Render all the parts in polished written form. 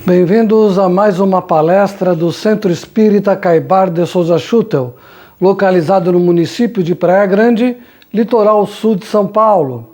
Bem-vindos a mais uma palestra do Centro Espírita Caibar de Souza Schutel, localizado no município de Praia Grande, litoral sul de São Paulo.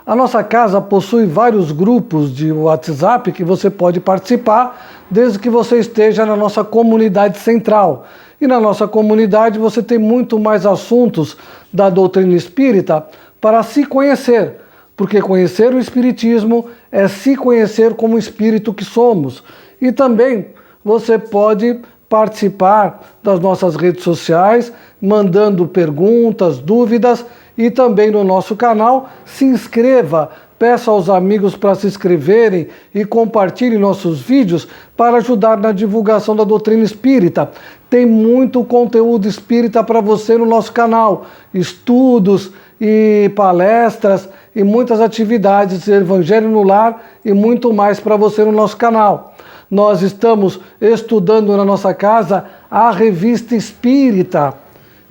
A nossa casa possui vários grupos de WhatsApp que você pode participar, desde que você esteja na nossa comunidade central. E na nossa comunidade você tem muito mais assuntos da doutrina espírita para se conhecer, porque conhecer o Espiritismo é se conhecer como espírito que somos. E também você pode participar das nossas redes sociais, mandando perguntas, dúvidas, e também no nosso canal. Se inscreva, peça aos amigos para se inscreverem e compartilhem nossos vídeos para ajudar na divulgação da doutrina espírita. Tem muito conteúdo espírita para você no nosso canal, estudos e palestras e muitas atividades de Evangelho no Lar e muito mais para você no nosso canal. Nós estamos estudando na nossa casa a Revista Espírita,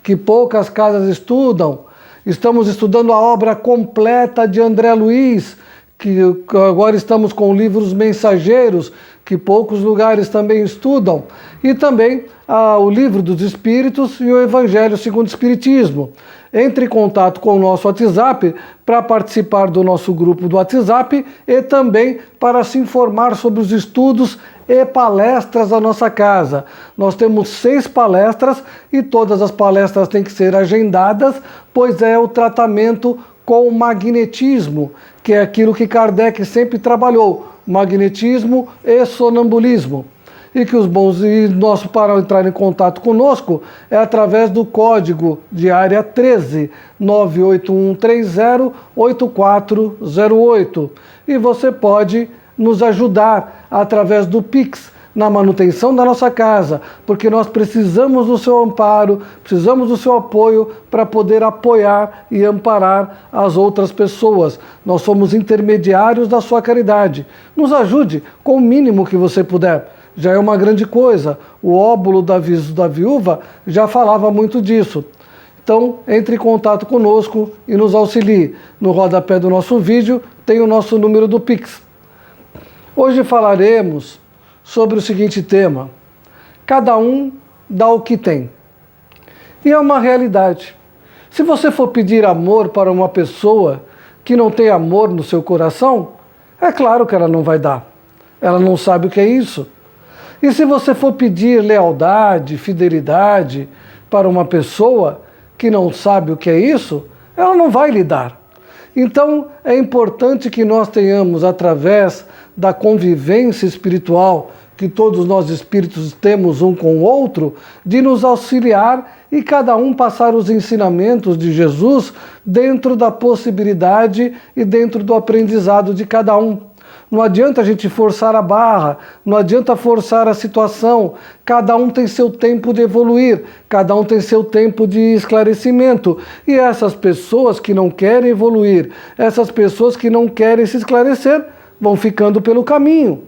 que poucas casas estudam. Estamos estudando a obra completa de André Luiz, que agora estamos com livros mensageiros, que poucos lugares também estudam, e também o Livro dos Espíritos e o Evangelho segundo o Espiritismo. Entre em contato com o nosso WhatsApp para participar do nosso grupo do WhatsApp e também para se informar sobre os estudos e palestras da nossa casa. Nós temos 6 palestras e todas as palestras têm que ser agendadas, pois é o tratamento com o magnetismo, que é aquilo que Kardec sempre trabalhou, magnetismo e sonambulismo. E que os bons para entrar em contato conosco é através do código de área 13 981308408. E você pode nos ajudar através do Pix na manutenção da nossa casa, porque nós precisamos do seu amparo, precisamos do seu apoio para poder apoiar e amparar as outras pessoas. Nós somos intermediários da sua caridade. Nos ajude com o mínimo que você puder. Já é uma grande coisa. O óbolo da viúva já falava muito disso. Então, entre em contato conosco e nos auxilie. No rodapé do nosso vídeo tem o nosso número do Pix. Hoje falaremos sobre o seguinte tema: cada um dá o que tem. E é uma realidade. Se você for pedir amor para uma pessoa que não tem amor no seu coração, é claro que ela não vai dar. Ela não sabe o que é isso. E se você for pedir lealdade, fidelidade para uma pessoa que não sabe o que é isso, ela não vai lhe dar. Então, é importante que nós tenhamos, através da convivência espiritual que todos nós espíritos temos um com o outro, de nos auxiliar e cada um passar os ensinamentos de Jesus dentro da possibilidade e dentro do aprendizado de cada um. Não adianta a gente forçar a barra, não adianta forçar a situação. Cada um tem seu tempo de evoluir, cada um tem seu tempo de esclarecimento. E essas pessoas que não querem evoluir, essas pessoas que não querem se esclarecer, vão ficando pelo caminho.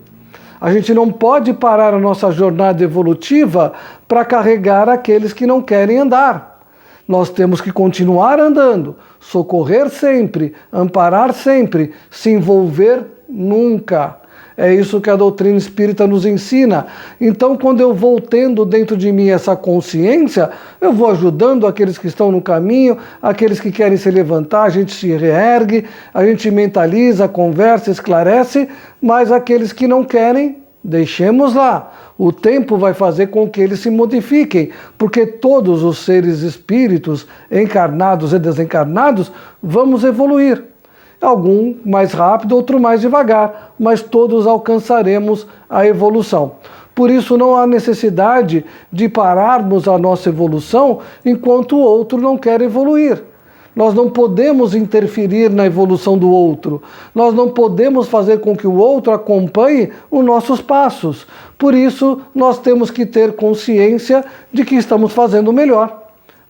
A gente não pode parar a nossa jornada evolutiva para carregar aqueles que não querem andar. Nós temos que continuar andando, socorrer sempre, amparar sempre, se envolver nunca. É isso que a doutrina espírita nos ensina. Então, quando eu vou tendo dentro de mim essa consciência, eu vou ajudando aqueles que estão no caminho, aqueles que querem se levantar, a gente se reergue, a gente mentaliza, conversa, esclarece, mas aqueles que não querem, deixemos lá. O tempo vai fazer com que eles se modifiquem, porque todos os seres espíritos, encarnados e desencarnados, vamos evoluir. Algum mais rápido, outro mais devagar, mas todos alcançaremos a evolução. Por isso não há necessidade de pararmos a nossa evolução enquanto o outro não quer evoluir. Nós não podemos interferir na evolução do outro. Nós não podemos fazer com que o outro acompanhe os nossos passos. Por isso, nós temos que ter consciência de que estamos fazendo o melhor.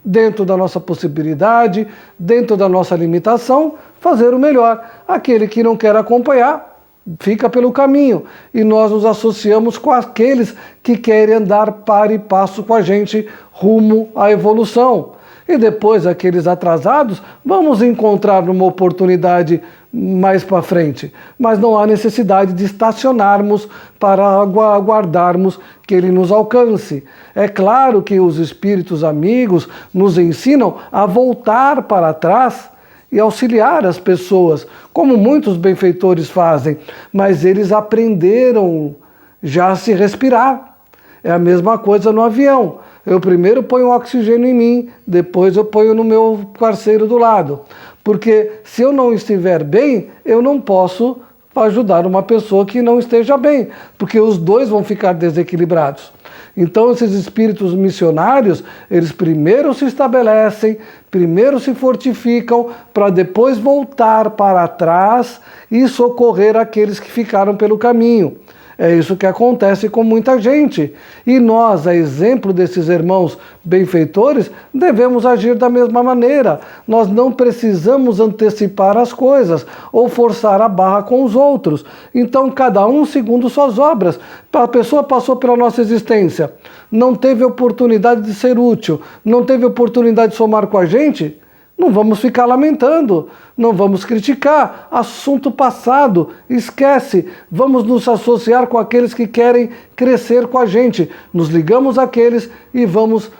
Dentro da nossa possibilidade, dentro da nossa limitação, fazer o melhor. Aquele que não quer acompanhar, fica pelo caminho. E nós nos associamos com aqueles que querem andar par e passo com a gente rumo à evolução. E depois, aqueles atrasados, vamos encontrar numa oportunidade mais para frente, mas não há necessidade de estacionarmos para aguardarmos que ele nos alcance. É claro que os espíritos amigos nos ensinam a voltar para trás e auxiliar as pessoas, como muitos benfeitores fazem, mas eles aprenderam já a se respirar. É a mesma coisa no avião. Eu primeiro ponho oxigênio em mim, depois eu ponho no meu parceiro do lado. Porque se eu não estiver bem, eu não posso ajudar uma pessoa que não esteja bem, porque os dois vão ficar desequilibrados. Então esses espíritos missionários, eles primeiro se estabelecem, primeiro se fortificam, para depois voltar para trás e socorrer aqueles que ficaram pelo caminho. É isso que acontece com muita gente. E nós, a exemplo desses irmãos benfeitores, devemos agir da mesma maneira. Nós não precisamos antecipar as coisas ou forçar a barra com os outros. Então, cada um segundo suas obras. A pessoa passou pela nossa existência, não teve oportunidade de ser útil, não teve oportunidade de somar com a gente, não vamos ficar lamentando, não vamos criticar. Assunto passado, esquece. Vamos nos associar com aqueles que querem crescer com a gente. Nos ligamos àqueles e vamos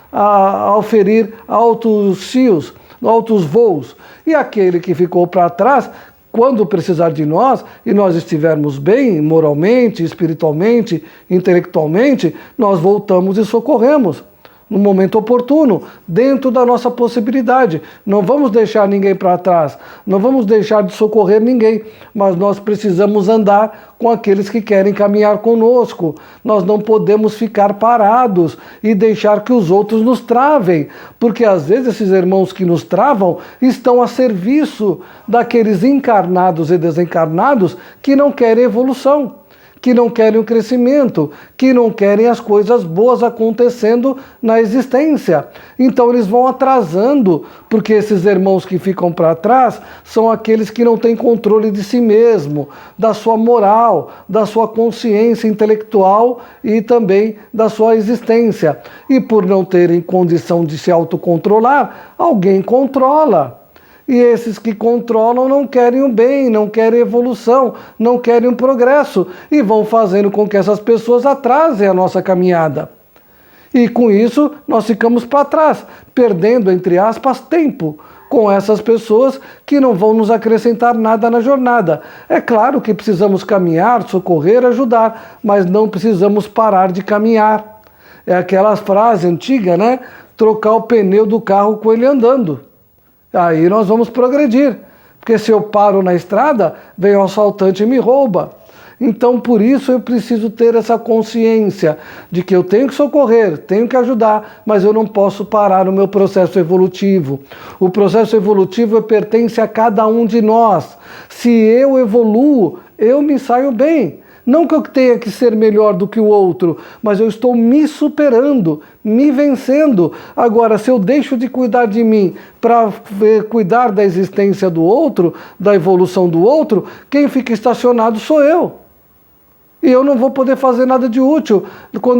oferir altos cios, altos voos. E aquele que ficou para trás, quando precisar de nós e nós estivermos bem moralmente, espiritualmente, intelectualmente, nós voltamos e socorremos no momento oportuno, dentro da nossa possibilidade. Não vamos deixar ninguém para trás, não vamos deixar de socorrer ninguém, mas nós precisamos andar com aqueles que querem caminhar conosco. Nós não podemos ficar parados e deixar que os outros nos travem, porque às vezes esses irmãos que nos travam estão a serviço daqueles encarnados e desencarnados que não querem evolução, que não querem o crescimento, que não querem as coisas boas acontecendo na existência. Então eles vão atrasando, porque esses irmãos que ficam para trás são aqueles que não têm controle de si mesmo, da sua moral, da sua consciência intelectual e também da sua existência. E por não terem condição de se autocontrolar, alguém controla. E esses que controlam não querem o bem, não querem evolução, não querem o progresso e vão fazendo com que essas pessoas atrasem a nossa caminhada. E com isso nós ficamos para trás, perdendo, entre aspas, tempo com essas pessoas que não vão nos acrescentar nada na jornada. É claro que precisamos caminhar, socorrer, ajudar, mas não precisamos parar de caminhar. É aquela frase antiga, né? Trocar o pneu do carro com ele andando. Aí nós vamos progredir, porque se eu paro na estrada, vem o assaltante e me rouba. Então, por isso, eu preciso ter essa consciência de que eu tenho que socorrer, tenho que ajudar, mas eu não posso parar no meu processo evolutivo. O processo evolutivo pertence a cada um de nós. Se eu evoluo, eu me saio bem. Não que eu tenha que ser melhor do que o outro, mas eu estou me superando, me vencendo. Agora, se eu deixo de cuidar de mim para cuidar da existência do outro, da evolução do outro, quem fica estacionado sou eu. E eu não vou poder fazer nada de útil,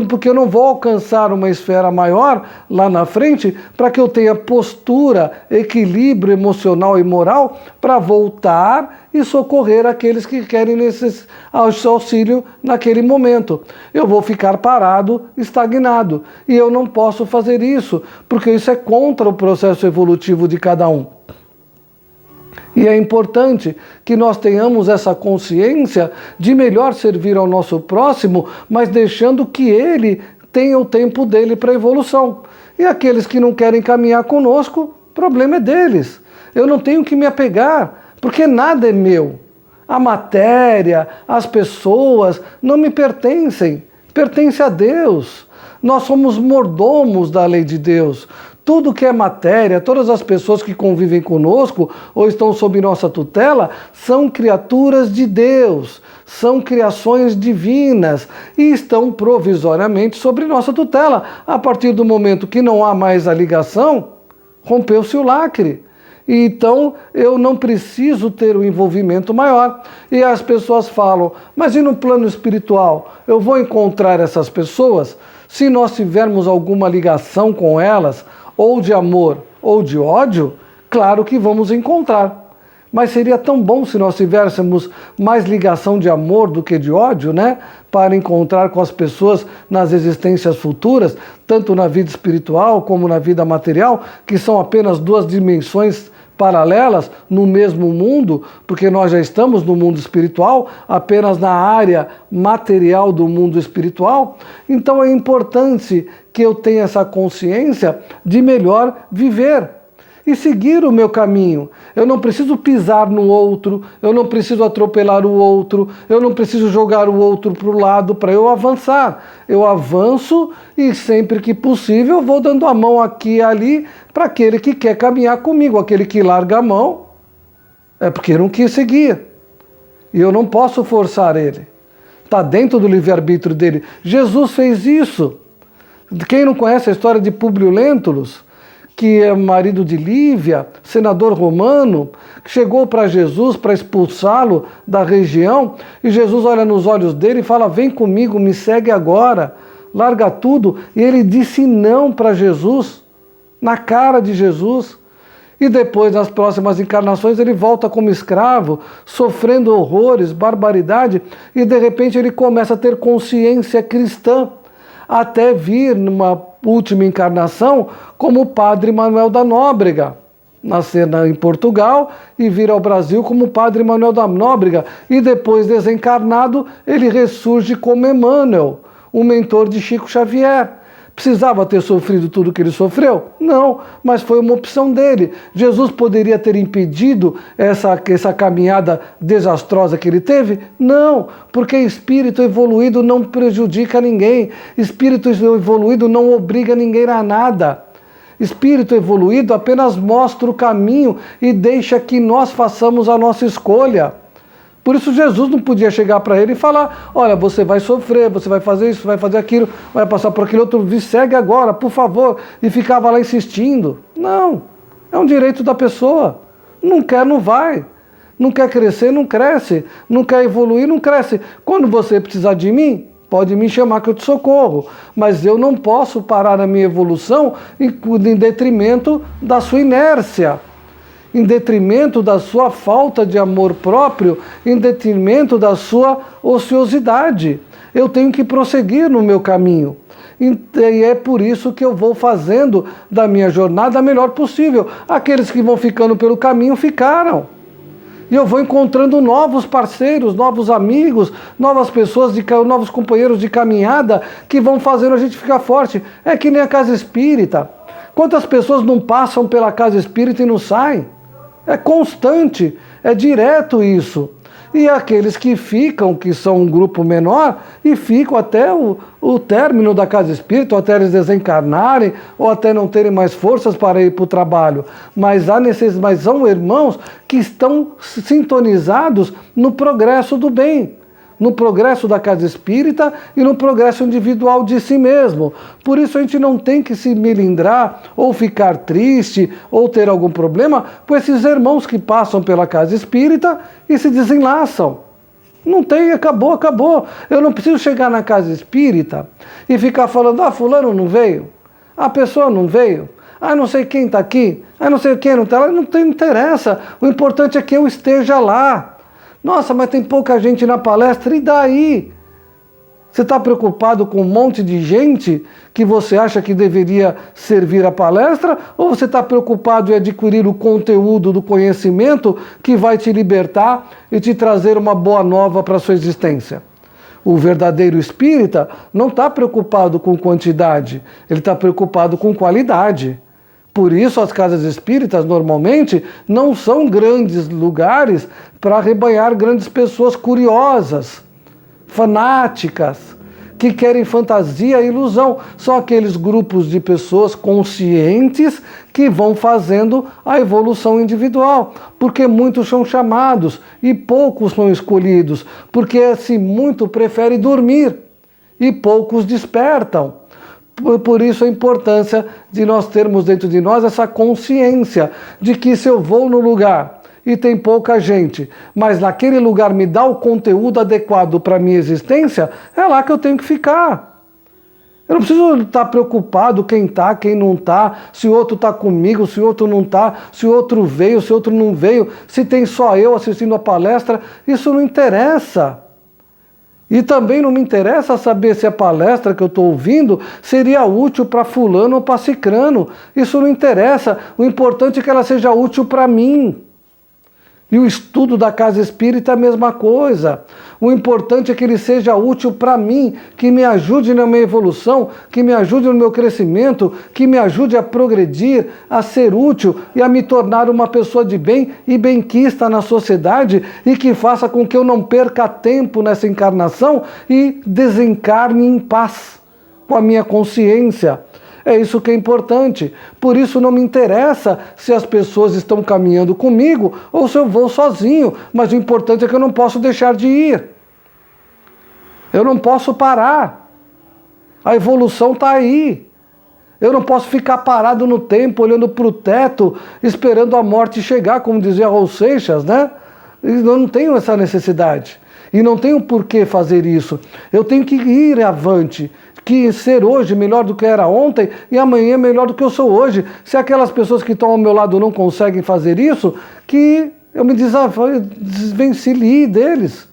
porque eu não vou alcançar uma esfera maior lá na frente para que eu tenha postura, equilíbrio emocional e moral para voltar e socorrer aqueles que querem auxílio naquele momento. Eu vou ficar parado, estagnado. E eu não posso fazer isso, porque isso é contra o processo evolutivo de cada um. E é importante que nós tenhamos essa consciência de melhor servir ao nosso próximo, mas deixando que ele tenha o tempo dele para evolução. E aqueles que não querem caminhar conosco, o problema é deles. Eu não tenho que me apegar, porque nada é meu. A matéria, as pessoas não me pertencem, pertence a Deus. Nós somos mordomos da lei de Deus. Tudo que é matéria, todas as pessoas que convivem conosco ou estão sob nossa tutela, são criaturas de Deus, são criações divinas e estão provisoriamente sobre nossa tutela. A partir do momento que não há mais a ligação, rompeu-se o lacre. Então eu não preciso ter um envolvimento maior. E as pessoas falam, mas e no plano espiritual? Eu vou encontrar essas pessoas? Se nós tivermos alguma ligação com elas, ou de amor ou de ódio, claro que vamos encontrar. Mas seria tão bom se nós tivéssemos mais ligação de amor do que de ódio, né? Para encontrar com as pessoas nas existências futuras, tanto na vida espiritual como na vida material, que são apenas duas dimensões paralelas no mesmo mundo, porque nós já estamos no mundo espiritual, apenas na área material do mundo espiritual. Então é importante que eu tenha essa consciência de melhor viver e seguir o meu caminho. Eu não preciso pisar no outro, eu não preciso atropelar o outro, eu não preciso jogar o outro para o lado para eu avançar. Eu avanço e sempre que possível vou dando a mão aqui e ali para aquele que quer caminhar comigo. Aquele que larga a mão é porque não quis seguir. E eu não posso forçar ele. Está dentro do livre-arbítrio dele. Jesus fez isso. Quem não conhece a história de Públio Lentulus, que é marido de Lívia, senador romano, que chegou para Jesus para expulsá-lo da região, e Jesus olha nos olhos dele e fala: vem comigo, me segue agora, larga tudo. E ele disse não para Jesus, na cara de Jesus. E depois, nas próximas encarnações, ele volta como escravo, sofrendo horrores, barbaridade, e de repente ele começa a ter consciência cristã, até vir numa última encarnação como o padre Manuel da Nóbrega, nascer em Portugal e vir ao Brasil como padre Manuel da Nóbrega, e depois desencarnado ele ressurge como Emmanuel, o mentor de Chico Xavier. Precisava ter sofrido tudo que ele sofreu? Não, mas foi uma opção dele. Jesus poderia ter impedido essa caminhada desastrosa que ele teve? Não, porque espírito evoluído não prejudica ninguém. Espírito evoluído não obriga ninguém a nada. Espírito evoluído apenas mostra o caminho e deixa que nós façamos a nossa escolha. Por isso Jesus não podia chegar para ele e falar: olha, você vai sofrer, você vai fazer isso, vai fazer aquilo, vai passar por aquele outro, me segue agora, por favor. E ficava lá insistindo. Não, é um direito da pessoa. Não quer, não vai. Não quer crescer, não cresce. Não quer evoluir, não cresce. Quando você precisar de mim, pode me chamar que eu te socorro. Mas eu não posso parar a minha evolução em detrimento da sua inércia, em detrimento da sua falta de amor próprio, em detrimento da sua ociosidade. Eu tenho que prosseguir no meu caminho. E é por isso que eu vou fazendo da minha jornada a melhor possível. Aqueles que vão ficando pelo caminho, ficaram. E eu vou encontrando novos parceiros, novos amigos, novas pessoas, novos companheiros de caminhada que vão fazendo a gente ficar forte. É que nem a casa espírita. Quantas pessoas não passam pela casa espírita e não saem? É constante, é direto isso. E aqueles que ficam, que são um grupo menor, e ficam até o término da casa espírita, ou até eles desencarnarem, ou até não terem mais forças para ir para o trabalho. Mas são irmãos que estão sintonizados no progresso do bem, no progresso da casa espírita e no progresso individual de si mesmo. Por isso a gente não tem que se melindrar, ou ficar triste, ou ter algum problema com esses irmãos que passam pela casa espírita e se desenlaçam. Não tem, acabou, acabou. Eu não preciso chegar na casa espírita e ficar falando: ah, fulano não veio, a pessoa não veio, ah, não sei quem está aqui, ah, não sei quem não está lá. Não interessa, o importante é que eu esteja lá. Nossa, mas tem pouca gente na palestra, e daí? Você está preocupado com um monte de gente que você acha que deveria servir a palestra? Ou você está preocupado em adquirir o conteúdo do conhecimento que vai te libertar e te trazer uma boa nova para a sua existência? O verdadeiro espírita não está preocupado com quantidade, ele está preocupado com qualidade. Por isso as casas espíritas normalmente não são grandes lugares para arrebanhar grandes pessoas curiosas, fanáticas, que querem fantasia e ilusão. São aqueles grupos de pessoas conscientes que vão fazendo a evolução individual, porque muitos são chamados e poucos são escolhidos, porque se muito prefere dormir e poucos despertam. Por isso a importância de nós termos dentro de nós essa consciência de que se eu vou no lugar e tem pouca gente, mas naquele lugar me dá o conteúdo adequado para a minha existência, é lá que eu tenho que ficar. Eu não preciso estar preocupado quem está, quem não está, se o outro está comigo, se o outro não está, se o outro veio, se o outro não veio, se tem só eu assistindo a palestra. Isso não interessa. E também não me interessa saber se a palestra que eu estou ouvindo seria útil para fulano ou para cicrano. Isso não interessa. O importante é que ela seja útil para mim. E o estudo da casa espírita é a mesma coisa. O importante é que ele seja útil para mim, que me ajude na minha evolução, que me ajude no meu crescimento, que me ajude a progredir, a ser útil e a me tornar uma pessoa de bem e benquista na sociedade e que faça com que eu não perca tempo nessa encarnação e desencarne em paz com a minha consciência. É isso que é importante. Por isso não me interessa se as pessoas estão caminhando comigo ou se eu vou sozinho. Mas o importante é que eu não posso deixar de ir. Eu não posso parar. A evolução está aí. Eu não posso ficar parado no tempo, olhando para o teto, esperando a morte chegar, como dizia Raul Seixas, né? Eu não tenho essa necessidade. E não tenho por que fazer isso. Eu tenho que ir avante. Que ser hoje melhor do que era ontem e amanhã melhor do que eu sou hoje. Se aquelas pessoas que estão ao meu lado não conseguem fazer isso, que eu me desvencilhe deles.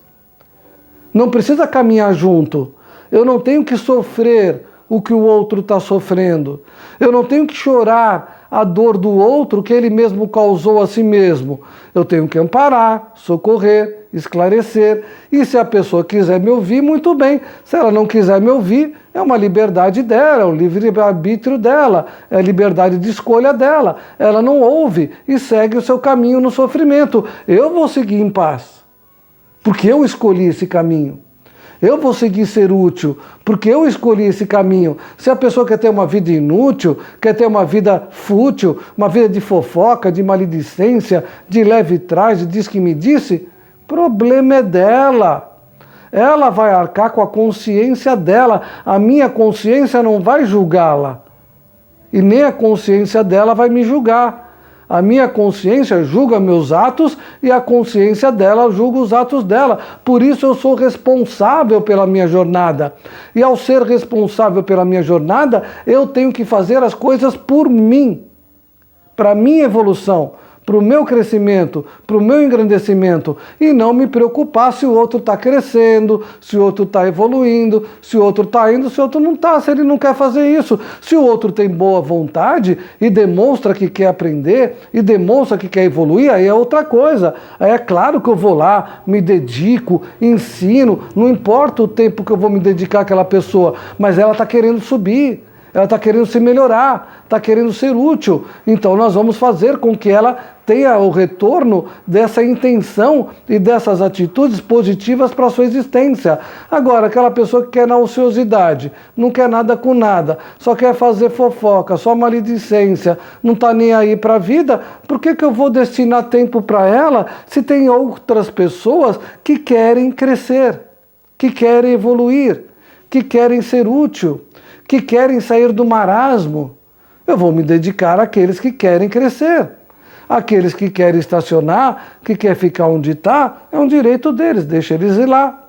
Não precisa caminhar junto. Eu não tenho que sofrer o que o outro está sofrendo. Eu não tenho que chorar a dor do outro que ele mesmo causou a si mesmo. Eu tenho que amparar, socorrer, esclarecer. E se a pessoa quiser me ouvir, muito bem. Se ela não quiser me ouvir, é uma liberdade dela, é um livre-arbítrio dela, é a liberdade de escolha dela. Ela não ouve e segue o seu caminho no sofrimento. Eu vou seguir em paz, porque eu escolhi esse caminho. Eu vou seguir ser útil, porque eu escolhi esse caminho. Se a pessoa quer ter uma vida inútil, quer ter uma vida fútil, uma vida de fofoca, de maledicência, de leve traje, diz que me disse, problema é dela. Ela vai arcar com a consciência dela. A minha consciência não vai julgá-la. E nem a consciência dela vai me julgar. A minha consciência julga meus atos e a consciência dela julga os atos dela. Por isso eu sou responsável pela minha jornada. E ao ser responsável pela minha jornada, eu tenho que fazer as coisas por mim. Para a minha evolução, para o meu crescimento, para o meu engrandecimento, e não me preocupar se o outro está crescendo, se o outro está evoluindo, se o outro está indo, se o outro não está, se ele não quer fazer isso. Se o outro tem boa vontade e demonstra que quer aprender, e demonstra que quer evoluir, aí é outra coisa. Aí é claro que eu vou lá, me dedico, ensino, não importa o tempo que eu vou me dedicar àquela pessoa, mas ela está querendo subir. Ela está querendo se melhorar, está querendo ser útil. Então nós vamos fazer com que ela tenha o retorno dessa intenção e dessas atitudes positivas para a sua existência. Agora, aquela pessoa que quer na ociosidade, não quer nada com nada, só quer fazer fofoca, só maledicência, não está nem aí para a vida, por que eu vou destinar tempo para ela se tem outras pessoas que querem crescer, que querem evoluir, que querem ser útil, que querem sair do marasmo? Eu vou me dedicar àqueles que querem crescer. Aqueles que querem estacionar, que querem ficar onde está, é um direito deles, deixa eles ir lá.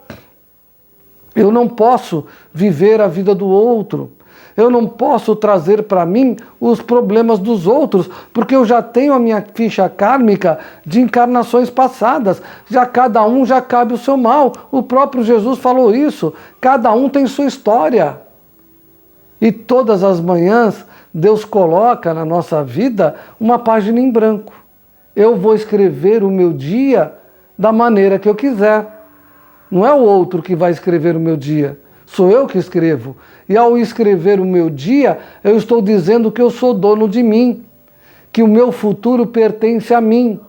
Eu não posso viver a vida do outro. Eu não posso trazer para mim os problemas dos outros, porque eu já tenho a minha ficha kármica de encarnações passadas. Já cada um já cabe o seu mal. O próprio Jesus falou isso. Cada um tem sua história. E todas as manhãs, Deus coloca na nossa vida uma página em branco. Eu vou escrever o meu dia da maneira que eu quiser. Não é o outro que vai escrever o meu dia, sou eu que escrevo. E ao escrever o meu dia, eu estou dizendo que eu sou dono de mim, que o meu futuro pertence a mim,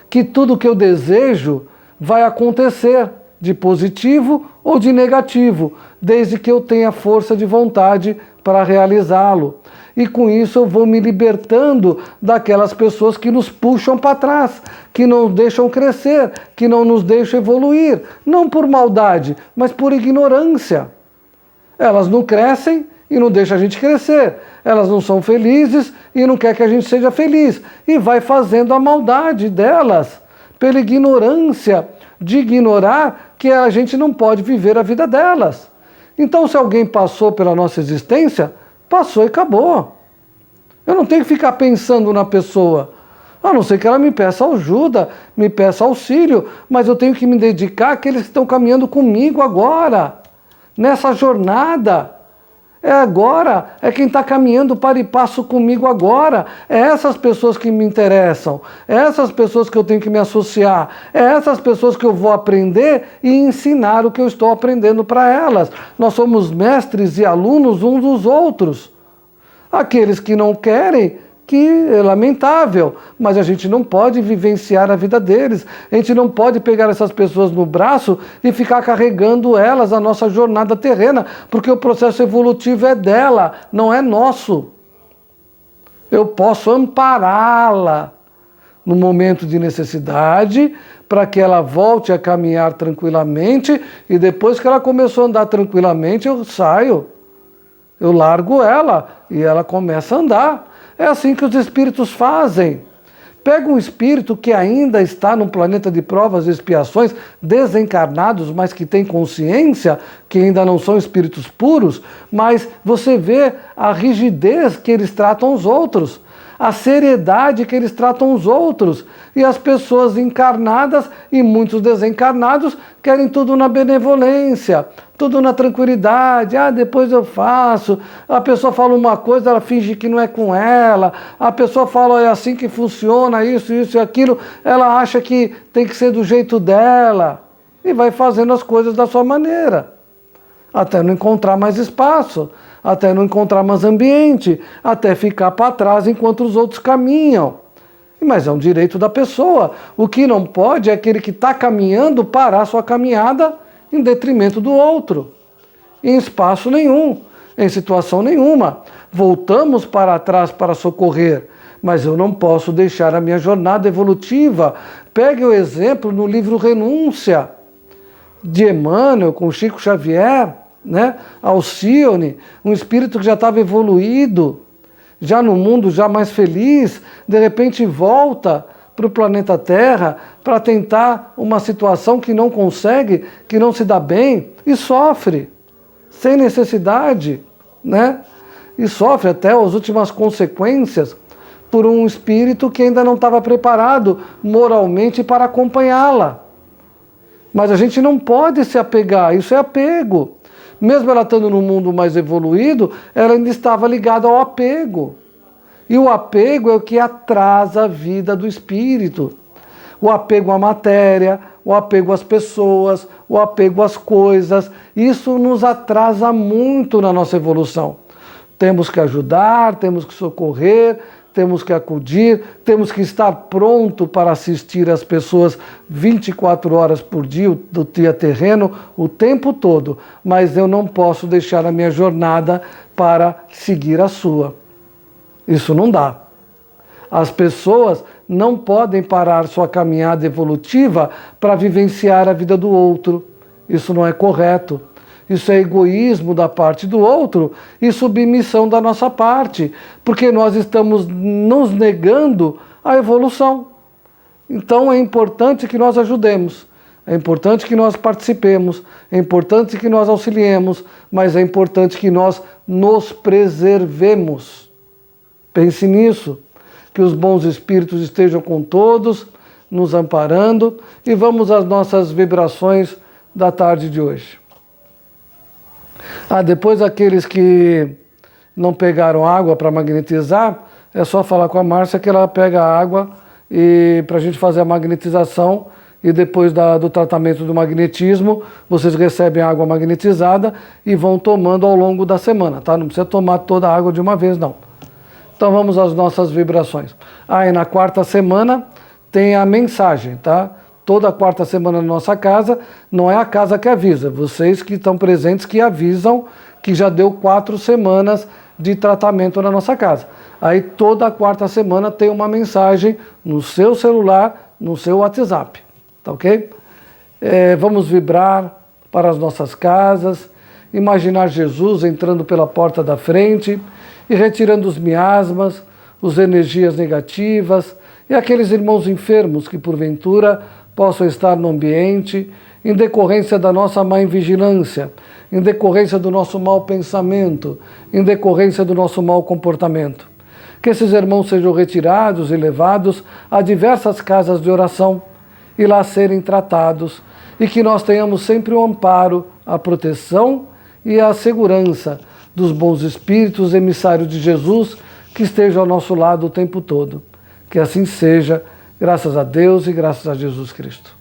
que tudo que eu desejo vai acontecer, de positivo ou de negativo, desde que eu tenha força de vontade para realizá-lo. E com isso eu vou me libertando daquelas pessoas que nos puxam para trás, que não deixam crescer, que não nos deixam evoluir, não por maldade, mas por ignorância. Elas não crescem e não deixam a gente crescer. Elas não são felizes e não querem que a gente seja feliz. E vai fazendo a maldade delas, pela ignorância de ignorar que a gente não pode viver a vida delas. Então, se alguém passou pela nossa existência, passou e acabou. Eu não tenho que ficar pensando na pessoa, a não ser que ela me peça ajuda, me peça auxílio, mas eu tenho que me dedicar àqueles que estão caminhando comigo agora, nessa jornada. É agora, é quem está caminhando para e passo comigo agora. É essas pessoas que me interessam, é essas pessoas que eu tenho que me associar, é essas pessoas que eu vou aprender e ensinar o que eu estou aprendendo para elas. Nós somos mestres e alunos uns dos outros. Aqueles que não querem, que é lamentável, mas a gente não pode vivenciar a vida deles, a gente não pode pegar essas pessoas no braço e ficar carregando elas na nossa jornada terrena, porque o processo evolutivo é dela, não é nosso. Eu posso ampará-la no momento de necessidade, para que ela volte a caminhar tranquilamente, e depois que ela começou a andar tranquilamente, eu saio, eu largo ela, e ela começa a andar. É assim que os espíritos fazem. Pega um espírito que ainda está num planeta de provas e expiações, desencarnados, mas que tem consciência, que ainda não são espíritos puros, mas você vê a rigidez que eles tratam os outros, a seriedade que eles tratam os outros. E as pessoas encarnadas e muitos desencarnados querem tudo na benevolência, tudo na tranquilidade. Ah, depois eu faço. A pessoa fala uma coisa, ela finge que não é com ela. A pessoa fala, é assim que funciona, isso e aquilo. Ela acha que tem que ser do jeito dela. E vai fazendo as coisas da sua maneira. Até não encontrar mais espaço, até não encontrar mais ambiente, até ficar para trás enquanto os outros caminham. Mas é um direito da pessoa. O que não pode é aquele que está caminhando parar sua caminhada em detrimento do outro. Em espaço nenhum, em situação nenhuma. Voltamos para trás para socorrer, mas eu não posso deixar a minha jornada evolutiva. Pegue o exemplo no livro Renúncia, de Emmanuel com Chico Xavier, né? Alcione, um espírito que já estava evoluído, já no mundo, já mais feliz, de repente volta para o planeta Terra para tentar uma situação que não consegue, que não se dá bem, e sofre, sem necessidade, né? E sofre até as últimas consequências por um espírito que ainda não estava preparado moralmente para acompanhá-la. Mas a gente não pode se apegar, isso é apego. Mesmo ela estando no mundo mais evoluído, ela ainda estava ligada ao apego. E o apego é o que atrasa a vida do espírito. O apego à matéria, o apego às pessoas, o apego às coisas. Isso nos atrasa muito na nossa evolução. Temos que ajudar, temos que socorrer, temos que acudir, temos que estar pronto para assistir as pessoas 24 horas por dia, do dia terreno, o tempo todo. Mas eu não posso deixar a minha jornada para seguir a sua. Isso não dá. As pessoas não podem parar sua caminhada evolutiva para vivenciar a vida do outro. Isso não é correto. Isso é egoísmo da parte do outro e submissão da nossa parte, porque nós estamos nos negando a evolução. Então é importante que nós ajudemos, é importante que nós participemos, é importante que nós auxiliemos, mas é importante que nós nos preservemos. Pense nisso, que os bons espíritos estejam com todos, nos amparando, e vamos às nossas vibrações da tarde de hoje. Depois aqueles que não pegaram água para magnetizar, é só falar com a Márcia que ela pega a água para a gente fazer a magnetização, e depois do tratamento do magnetismo, vocês recebem a água magnetizada e vão tomando ao longo da semana, tá? Não precisa tomar toda a água de uma vez, não. Então vamos às nossas vibrações. E na quarta semana tem a mensagem, tá? Toda quarta semana na nossa casa, não é a casa que avisa, vocês que estão presentes que avisam que já deu 4 semanas de tratamento na nossa casa. Aí toda quarta semana tem uma mensagem no seu celular, no seu WhatsApp, tá ok? Vamos vibrar para as nossas casas, imaginar Jesus entrando pela porta da frente e retirando os miasmas, as energias negativas e aqueles irmãos enfermos que porventura possam estar no ambiente em decorrência da nossa má vigilância, em decorrência do nosso mau pensamento, em decorrência do nosso mau comportamento. Que esses irmãos sejam retirados e levados a diversas casas de oração e lá serem tratados, e que nós tenhamos sempre o amparo, a proteção e a segurança dos bons espíritos emissários de Jesus que estejam ao nosso lado o tempo todo. Que assim seja, graças a Deus e graças a Jesus Cristo.